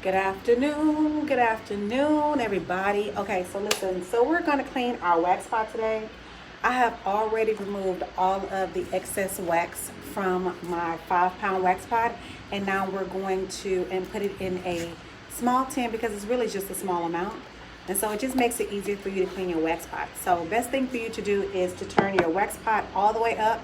Good afternoon, everybody. Okay, so listen, so we're gonna clean our wax pot today. I have already removed all of the excess wax from my 5-pound wax pot, and now we're going to put it in a small tin because it's really just a small amount. And so it just makes it easier for you to clean your wax pot. So best thing for you to do is to turn your wax pot all the way up,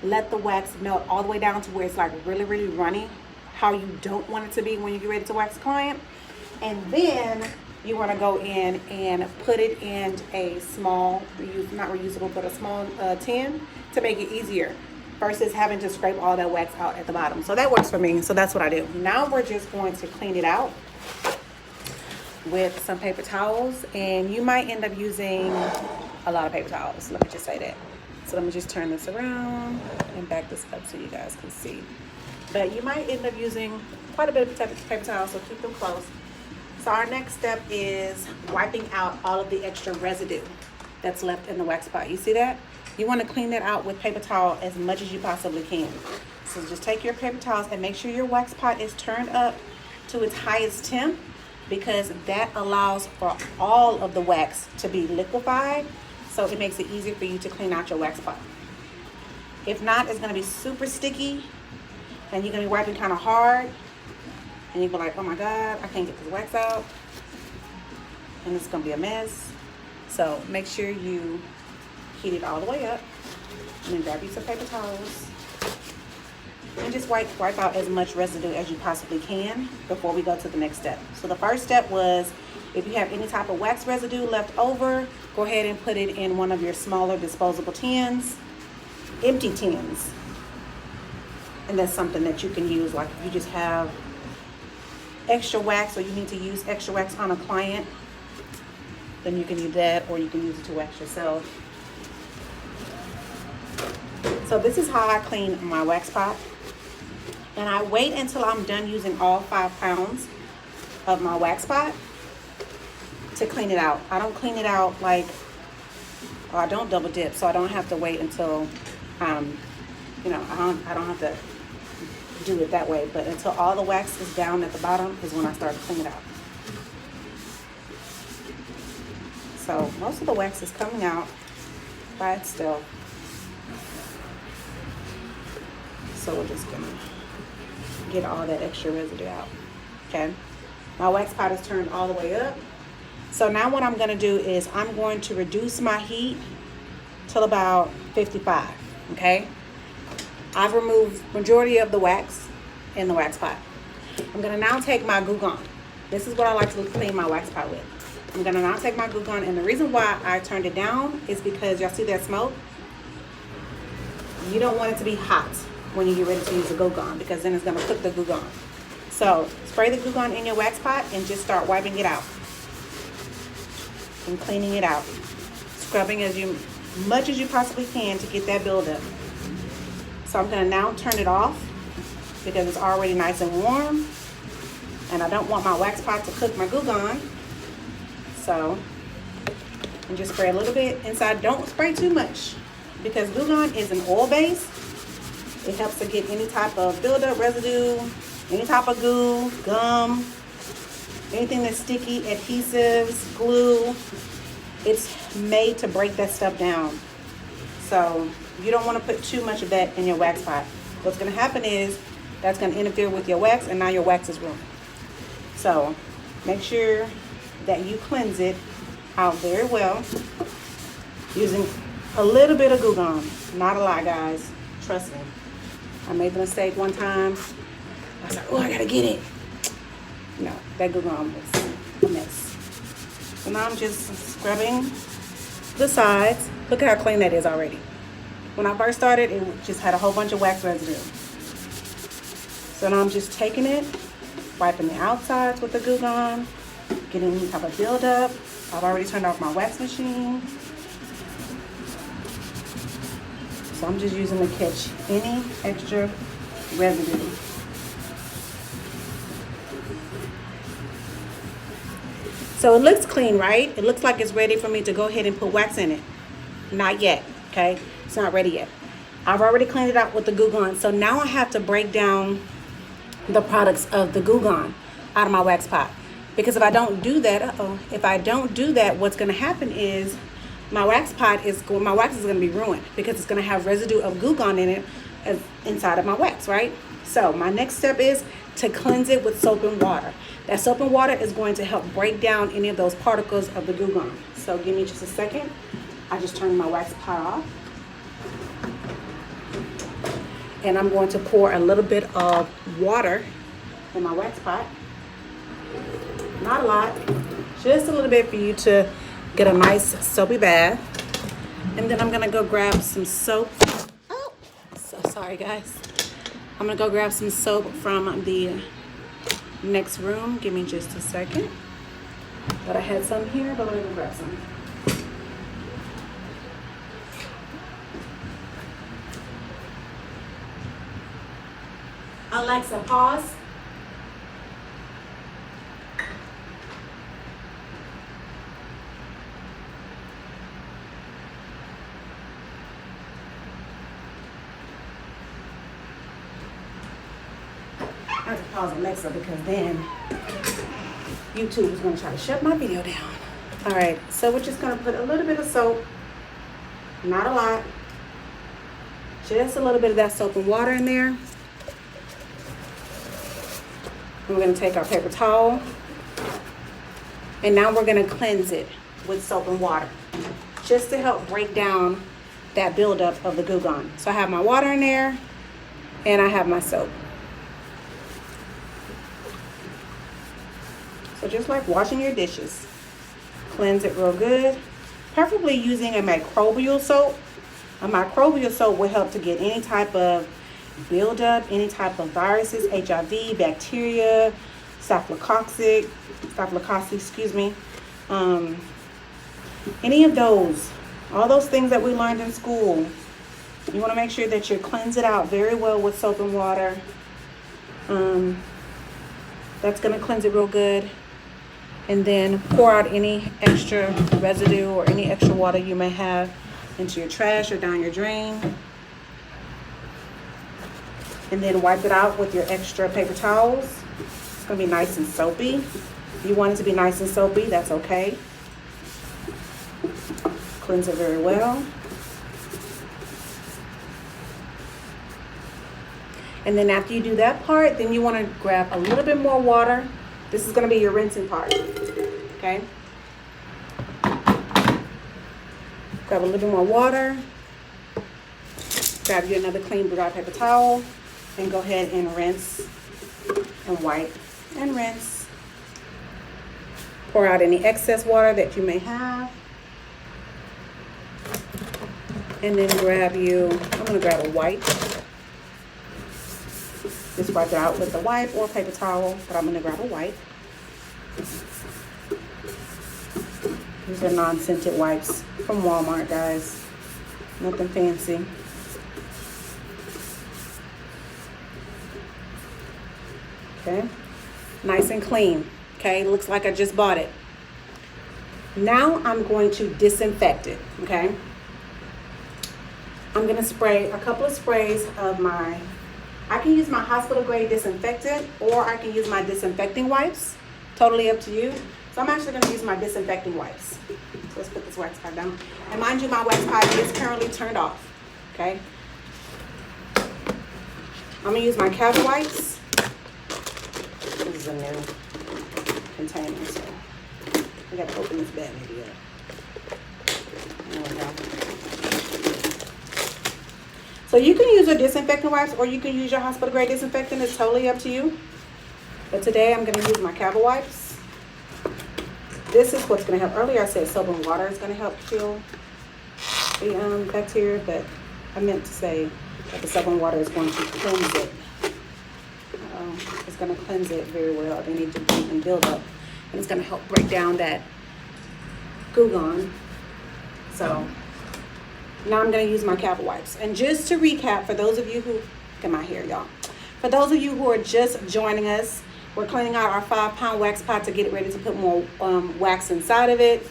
let the wax melt all the way down to where it's like really, really runny, how you don't want it to be when you get ready to wax a client. And then you want to go in and put it in a small, not reusable, but a small tin to make it easier versus having to scrape all that wax out at the bottom. So that works for me. So that's what I do. Now we're just going to clean it out with some paper towels, and you might end up using a lot of paper towels. Let me just say that. So let me just turn this around and back this up so you guys can see. But you might end up using quite a bit of paper towels, so keep them close. So our next step is wiping out all of the extra residue that's left in the wax pot. You see that? You want to clean that out with paper towel as much as you possibly can. So just take your paper towels and make sure your wax pot is turned up to its highest temp, because that allows for all of the wax to be liquefied. So it makes it easier for you to clean out your wax pot. If not, it's going to be super sticky, and you're going to be wiping kind of hard, and you'll be like, oh my God, I can't get this wax out, and it's going to be a mess. So make sure you heat it all the way up, and then grab you some paper towels, and just wipe out as much residue as you possibly can before we go to the next step. So the first step was, if you have any type of wax residue left over, go ahead and put it in one of your smaller disposable tins, empty tins. And that's something that you can use, like if you just have extra wax or you need to use extra wax on a client, then you can use that, or you can use it to wax yourself. So this is how I clean my wax pot. And I wait until I'm done using all 5 pounds of my wax pot to clean it out. I don't clean it out like, or I don't double dip, so I don't have to wait until, I don't have to do it that way. But until all the wax is down at the bottom is when I start to clean it out. So most of the wax is coming out by itself. So we're just gonna get all that extra residue out. Okay, my wax pot is turned all the way up. So now what I'm gonna do is I'm going to reduce my heat till about 55. Okay, I've removed majority of the wax in the wax pot. I'm gonna now take my GOO GONE. This is what I like to clean my wax pot with. I'm gonna now take my GOO GONE, and the reason why I turned it down is because y'all see that smoke? You don't want it to be hot when you get ready to use the GOO GONE, because then it's gonna cook the GOO GONE. So spray the GOO GONE in your wax pot and just start wiping it out and cleaning it out, scrubbing as much as you possibly can to get that buildup. So I'm gonna now turn it off because it's already nice and warm, and I don't want my wax pot to cook my GOO GONE. So and just spray a little bit inside. Don't spray too much, because GOO GONE is an oil base. It helps to get any type of buildup, residue, any type of goo, gum, anything that's sticky, adhesives, glue. It's made to break that stuff down. So you don't want to put too much of that in your wax pot. What's going to happen is that's going to interfere with your wax, and now your wax is ruined. So make sure that you cleanse it out very well using a little bit of GOO GONE. Not a lot, guys. Trust me. I made the mistake one time. I was like, oh, I gotta get it. No, that GOO GONE was a mess. So now I'm just scrubbing the sides. Look at how clean that is already. When I first started, it just had a whole bunch of wax residue. So now I'm just taking it, wiping the outsides with the GOO GONE, getting any type of buildup. I've already turned off my wax machine. So I'm just using to catch any extra residue. So it looks clean, right? It looks like it's ready for me to go ahead and put wax in it. Not yet, okay? It's not ready yet. I've already cleaned it out with the GOO GONE. So now I have to break down the products of the GOO GONE. out of my wax pot. Because if I don't do that, what's going to happen is my wax is going to be ruined, because it's going to have residue of GOO GONE in it inside of my wax, right? So my next step is to cleanse it with soap and water. That soap and water is going to help break down any of those particles of the GOO GONE. So give me just a second. I just turned my wax pot off. And I'm going to pour a little bit of water in my wax pot. Not a lot, just a little bit for you to get a nice soapy bath. And then I'm gonna go grab some soap. Oh, so sorry guys. I'm gonna go grab some soap from the next room. Give me just a second. But I had some here, but let me go grab some. Alexa, pause. I have to pause Alexa because then YouTube is going to try to shut my video down. All right, so we're just going to put a little bit of soap, not a lot, just a little bit of that soap and water in there. And we're going to take our paper towel, and now we're going to cleanse it with soap and water, just to help break down that buildup of the GOO GONE. So I have my water in there, and I have my soap. So just like washing your dishes, cleanse it real good, preferably using a microbial soap. A microbial soap will help to get any type of buildup, any type of viruses, HIV, bacteria, staphylococcus, excuse me, any of those, all those things that we learned in school. You want to make sure that you cleanse it out very well with soap and water. That's going to cleanse it real good. And then pour out any extra residue or any extra water you may have into your trash or down your drain. And then wipe it out with your extra paper towels. It's going to be nice and soapy. If you want it to be nice and soapy, that's okay. Cleanse it very well. And then after you do that part, then you want to grab a little bit more water. This is going to be your rinsing part, okay? Grab a little bit more water. Grab you another clean dry paper towel and go ahead and rinse and wipe and rinse. Pour out any excess water that you may have. And then I'm going to grab a wipe. Just wipe it out with a wipe or paper towel, but I'm going to grab a wipe. These are non-scented wipes from Walmart, guys. Nothing fancy. Okay, nice and clean. Okay, looks like I just bought it. Now I'm going to disinfect it, okay? I'm going to spray a couple of sprays of I can use my Hospital Grade Disinfectant, or I can use my disinfecting wipes. Totally up to you. So I'm actually going to use my disinfecting wipes. So let's put this wax pipe down. And mind you, my wax pipe is currently turned off. Okay. I'm going to use my Cavi Wipes. This is a new container, so I got to open this bad baby up. There we go. So you can use your disinfectant wipes, or you can use your Hospital Grade Disinfectant. It's totally up to you. But today I'm going to use my Cavi Wipes. This is what's going to help. Earlier I said soap and water is going to help kill the bacteria, but I meant to say that the soap and water is going to cleanse it. It's going to cleanse it very well. They need to breathe and build up, and it's going to help break down that GOO GONE. So now I'm going to use my Cavi Wipes. And just to recap, for those of you who, look at my hair, y'all. For those of you who are just joining us, we're cleaning out our 5-pound wax pot to get it ready to put more wax inside of it.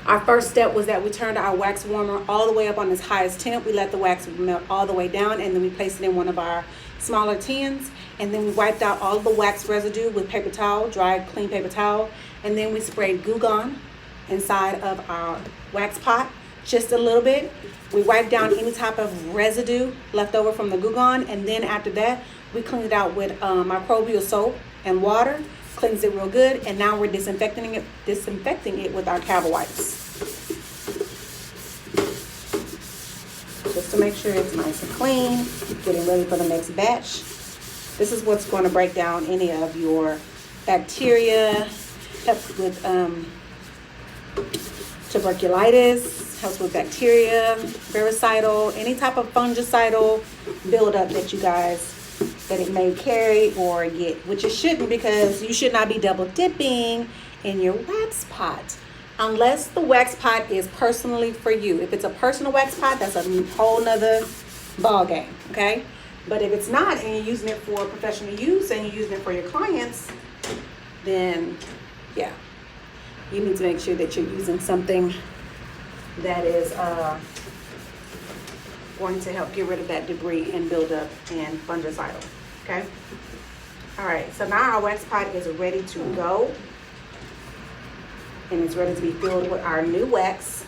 Our first step was that we turned our wax warmer all the way up on its highest temp. We let the wax melt all the way down, and then we placed it in one of our smaller tins. and then we wiped out all of the wax residue with paper towel, dry, clean paper towel, and then we sprayed GOO GONE inside of our wax pot, just a little bit. We wiped down any type of residue left over from the GOO GONE, and then after that, we cleaned it out with microbial soap and water, cleansed it real good, and now we're disinfecting it with our Cavi Wipes. Just to make sure it's nice and clean, getting ready for the next batch. This is what's going to break down any of your bacteria, helps with tuberculosis, helps with bacteria, virucidal, any type of fungicidal buildup that it may carry or get, which it shouldn't, because you should not be double dipping in your wax pot unless the wax pot is personally for you. If it's a personal wax pot, that's a whole nother ball game, okay? But if it's not, and you're using it for professional use and you're using it for your clients, then yeah, you need to make sure that you're using something that is going to help get rid of that debris and buildup and fungicidal, okay? All right, so now our wax pot is ready to go, and it's ready to be filled with our new wax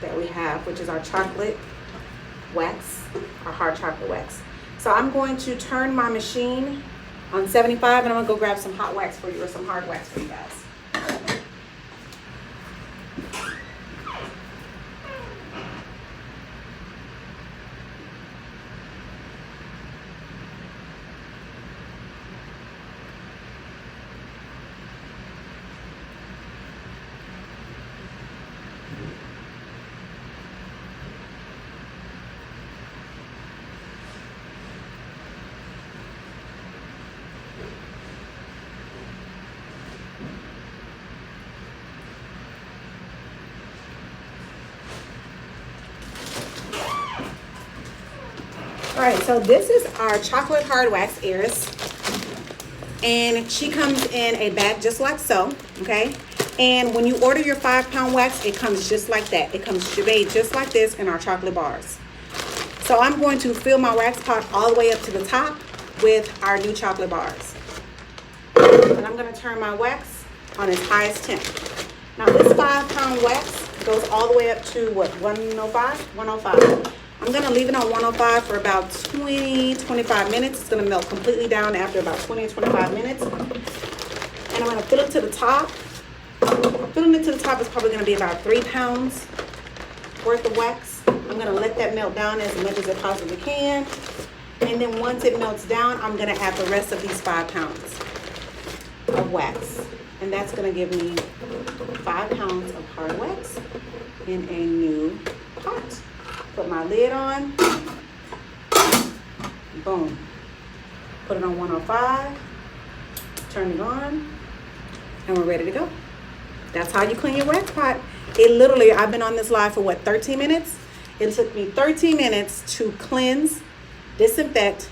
that we have, which is our chocolate wax, our hard chocolate wax. So I'm going to turn my machine on 75, and I'm gonna go grab some hot wax for you, or some hard wax for you guys. All right, so this is our chocolate hard wax HEIRÉSS, and she comes in a bag just like so, okay? And when you order your 5-pound wax, it comes just like that. It comes made just like this in our chocolate bars. So I'm going to fill my wax pot all the way up to the top with our new chocolate bars. And I'm gonna turn my wax on its highest temp. Now this 5-pound wax goes all the way up to what, 105? 105. I'm gonna leave it on 105 for about 20-25 minutes. It's gonna melt completely down after about 20-25 minutes. And I'm gonna fill it to the top. Filling it to the top is probably gonna be about 3 pounds worth of wax. I'm gonna let that melt down as much as it possibly can. And then once it melts down, I'm gonna add the rest of these 5 pounds of wax. And that's gonna give me 5 pounds of hard wax in a new pot. Put my lid on, boom. Put it on 105, turn it on, and we're ready to go. That's how you clean your wax pot. It literally, I've been on this live for what, 13 minutes? It took me 13 minutes to cleanse, disinfect,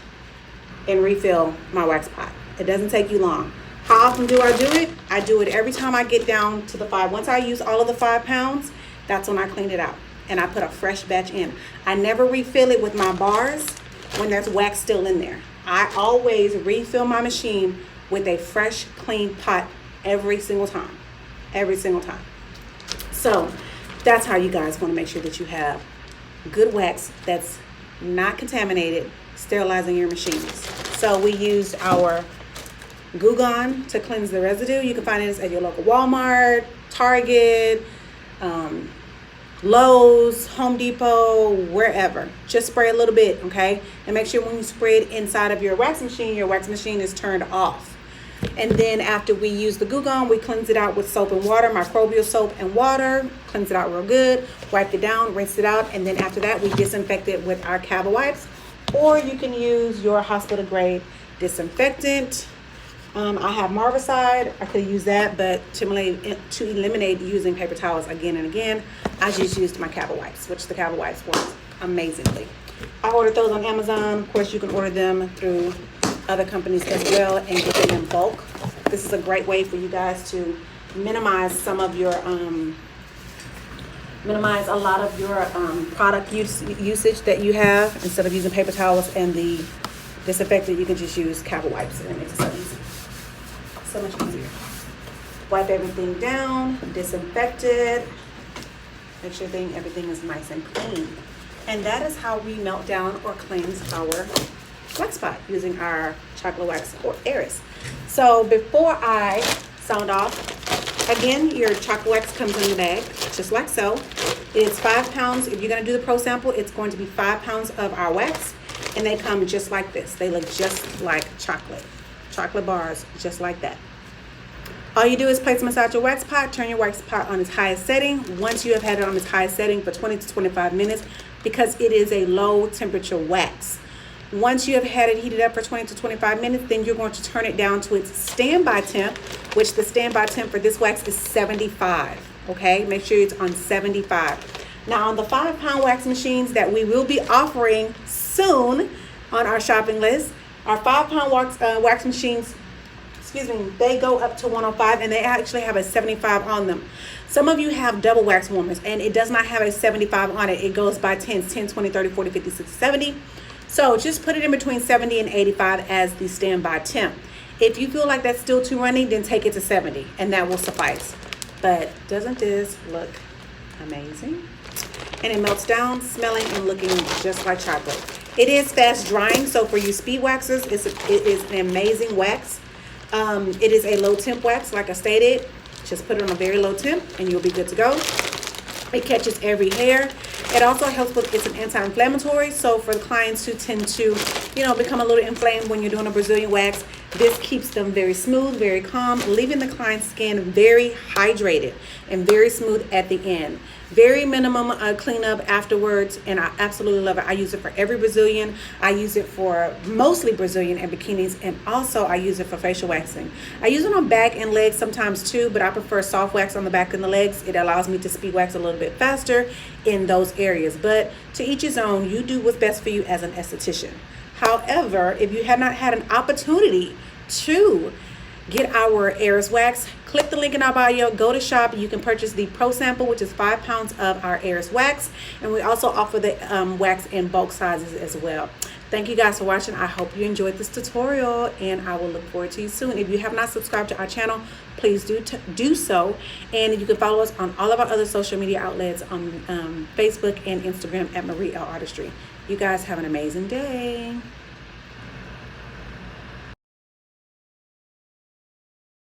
and refill my wax pot. It doesn't take you long. How often do I do it? I do it every time I get down to the 5. Once I use all of the 5 pounds, that's when I clean it out. And I put a fresh batch in. I never refill it with my bars when there's wax still in there. I always refill my machine with a fresh, clean pot every single time. Every single time. So that's how you guys want to make sure that you have good wax that's not contaminated, sterilizing your machines. So we used our GOO GONE to cleanse the residue. You can find this at your local Walmart, Target, Lowe's, Home Depot, wherever. Just spray a little bit, okay? And make sure when you spray it inside of your wax machine is turned off. And then after we use the GOO GONE, we cleanse it out with soap and water, microbial soap and water, cleanse it out real good, wipe it down, rinse it out, and then after that, we disinfect it with our Cavi Wipes, or you can use your Hospital Grade Disinfectant. I have Marvicide. I could use that, but to eliminate using paper towels again and again, I just used my Cavi Wipes, which the Cavi Wipes work amazingly. I ordered those on Amazon. Of course, you can order them through other companies as well and get them in bulk. This is a great way for you guys to minimize some of your minimize a lot of your product usage that you have, instead of using paper towels and the disinfected, you can just use Cavi Wipes, and it makes it so easy. So much easier. Wipe everything down, disinfect it, make sure everything is nice and clean. And that is how we melt down or cleanse our wax pot using our chocolate wax or HEIRÉSS. So before I sound off, again, your chocolate wax comes in the bag, just like so. It's 5 pounds. If you're gonna do the pro sample, it's going to be 5 pounds of our wax, and they come just like this. They look just like chocolate bars, just like that. All you do is place them inside your wax pot, turn your wax pot on its highest setting. Once you have had it on its highest setting for 20 to 25 minutes, because it is a low temperature wax. Once you have had it heated up for 20 to 25 minutes, then you're going to turn it down to its standby temp, which the standby temp for this wax is 75, okay? Make sure it's on 75. Now on the 5-pound wax machines that we will be offering soon on our shopping list, our 5-pound wax machines, they go up to 105, and they actually have a 75 on them. Some of you have double wax warmers and it does not have a 75 on it. It goes by 10s, 10, 20, 30, 40, 50, 60, 70. So just put it in between 70 and 85 as the standby temp. If you feel like that's still too runny, then take it to 70 and that will suffice. But doesn't this look amazing? And it melts down, smelling and looking just like chocolate. It is fast drying, so for you speed waxers, it is an amazing wax. It is a low temp wax, like I stated. Just put it on a very low temp and you'll be good to go. It catches every hair. It also helps with, it's an anti-inflammatory. So for the clients who tend to, become a little inflamed when you're doing a Brazilian wax, this keeps them very smooth, very calm, leaving the client's skin very hydrated and very smooth at the end. Very minimum cleanup afterwards, and I absolutely love it. I use it for every Brazilian. I use it for mostly Brazilian and bikinis, and also I use it for facial waxing. I use it on back and legs sometimes too, but I prefer soft wax on the back and the legs. It allows me to speed wax a little bit faster in those areas, but to each his own. You do what's best for you as an esthetician. However, if you have not had an opportunity to get our HEIRÉSS wax, click the link in our bio, go to shop. You can purchase the pro sample, which is 5 pounds of our HEIRÉSS wax, and we also offer the wax in bulk sizes as well. Thank you guys for watching. I hope you enjoyed this tutorial, and I will look forward to you soon. If you have not subscribed to our channel, please do so, and you can follow us on all of our other social media outlets on Facebook and Instagram at Marie L Artistry. You guys have an amazing day.